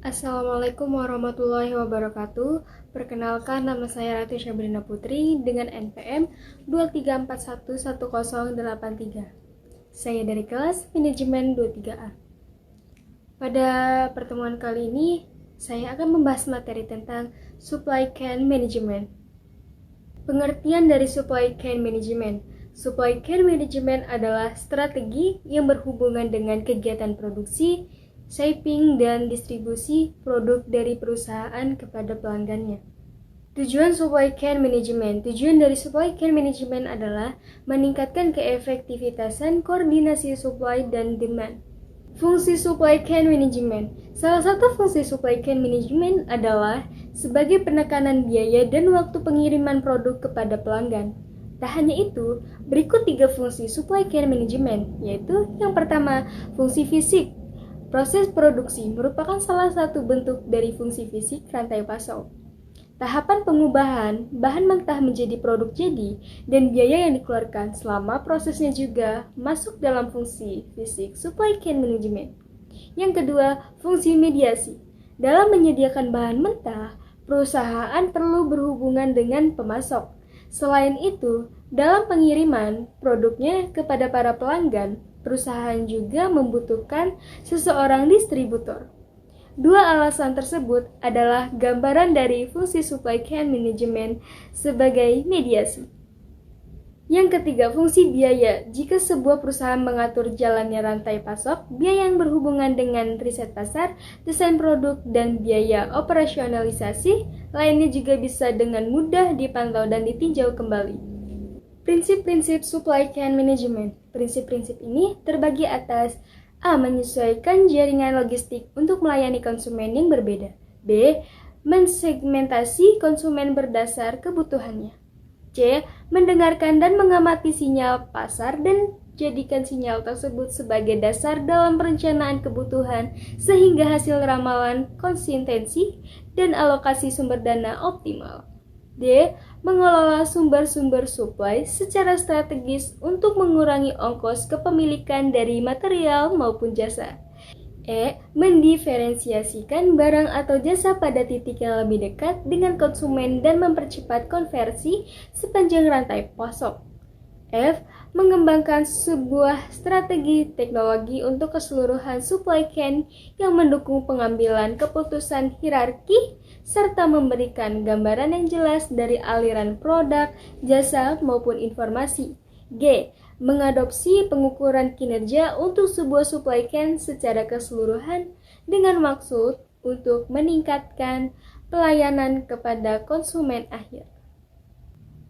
Assalamualaikum warahmatullahi wabarakatuh. Perkenalkan, nama saya Ratu Syabrina Putri dengan NPM 23411083. Saya dari kelas Manajemen 23A. Pada pertemuan kali ini, saya akan membahas materi tentang Supply Chain Management. Pengertian dari Supply Chain Management. Supply Chain Management adalah strategi yang berhubungan dengan kegiatan produksi, shipping, dan distribusi produk dari perusahaan kepada pelanggannya. Tujuan Supply Chain Management. Tujuan dari Supply Chain Management adalah meningkatkan keefektivitasan koordinasi supply dan demand. Fungsi Supply Chain Management. Salah satu fungsi Supply Chain Management adalah sebagai penekanan biaya dan waktu pengiriman produk kepada pelanggan. Tak hanya itu, berikut 3 fungsi Supply Chain Management, yaitu yang pertama, fungsi fisik. Proses produksi merupakan salah satu bentuk dari fungsi fisik rantai pasok. Tahapan pengubahan bahan mentah menjadi produk jadi dan biaya yang dikeluarkan selama prosesnya juga masuk dalam fungsi fisik supply chain management. Yang kedua, fungsi mediasi. Dalam menyediakan bahan mentah, perusahaan perlu berhubungan dengan pemasok. Selain itu, dalam pengiriman produknya kepada para pelanggan, perusahaan juga membutuhkan seseorang distributor. 2 alasan tersebut adalah gambaran dari fungsi supply chain management sebagai mediasi. Yang ketiga, fungsi biaya. Jika sebuah perusahaan mengatur jalannya rantai pasok, biaya yang berhubungan dengan riset pasar, desain produk, dan biaya operasionalisasi lainnya juga bisa dengan mudah dipantau dan ditinjau kembali. Prinsip-prinsip supply chain management. Prinsip-prinsip ini terbagi atas A. Menyesuaikan jaringan logistik untuk melayani konsumen yang berbeda. B. Mensegmentasi konsumen berdasar kebutuhannya. C. Mendengarkan dan mengamati sinyal pasar dan jadikan sinyal tersebut sebagai dasar dalam perencanaan kebutuhan sehingga hasil ramalan konsistensi dan alokasi sumber dana optimal. D. Mengelola sumber-sumber supply secara strategis untuk mengurangi ongkos kepemilikan dari material maupun jasa. E. Mendiferensiasikan barang atau jasa pada titik yang lebih dekat dengan konsumen dan mempercepat konversi sepanjang rantai pasok. F. Mengembangkan sebuah strategi teknologi untuk keseluruhan supply chain yang mendukung pengambilan keputusan hierarki serta memberikan gambaran yang jelas dari aliran produk, jasa, maupun informasi. G. Mengadopsi pengukuran kinerja untuk sebuah supply chain secara keseluruhan dengan maksud untuk meningkatkan pelayanan kepada konsumen akhir.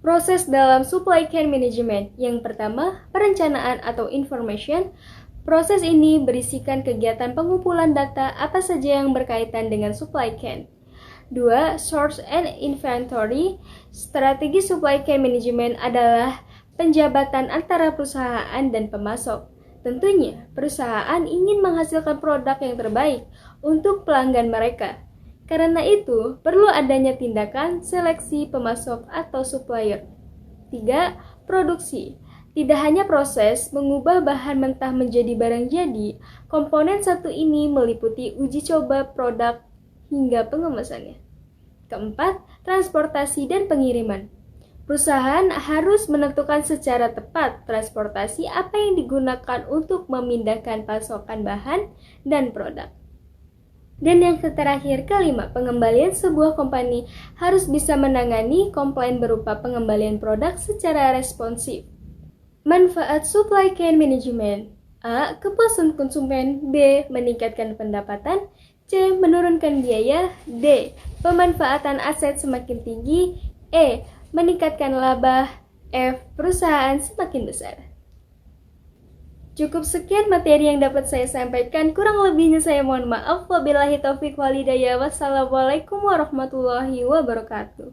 Proses dalam supply chain management. Yang pertama, perencanaan atau information. Proses ini berisikan kegiatan pengumpulan data apa saja yang berkaitan dengan supply chain. 2. Source and inventory. Strategi supply chain management adalah penjabatan antara perusahaan dan pemasok. Tentunya, perusahaan ingin menghasilkan produk yang terbaik untuk pelanggan mereka. Karena itu, perlu adanya tindakan seleksi pemasok atau supplier. 3. Produksi. Tidak hanya proses mengubah bahan mentah menjadi barang jadi, komponen satu ini meliputi uji coba produk hingga pengemasannya. Keempat, transportasi dan pengiriman. Perusahaan harus menentukan secara tepat transportasi apa yang digunakan untuk memindahkan pasokan bahan dan produk. Dan yang terakhir, kelima, pengembalian. Sebuah company harus bisa menangani komplain berupa pengembalian produk secara responsif. Manfaat supply chain management. A. Kepuasan konsumen. B. Meningkatkan pendapatan. C. Menurunkan biaya. D. Pemanfaatan aset semakin tinggi. E. Meningkatkan laba. F. Perusahaan semakin besar. Cukup sekian materi yang dapat saya sampaikan. Kurang lebihnya saya mohon maaf. Wabillahi taufiq wal hidayah. Wassalamualaikum warahmatullahi wabarakatuh.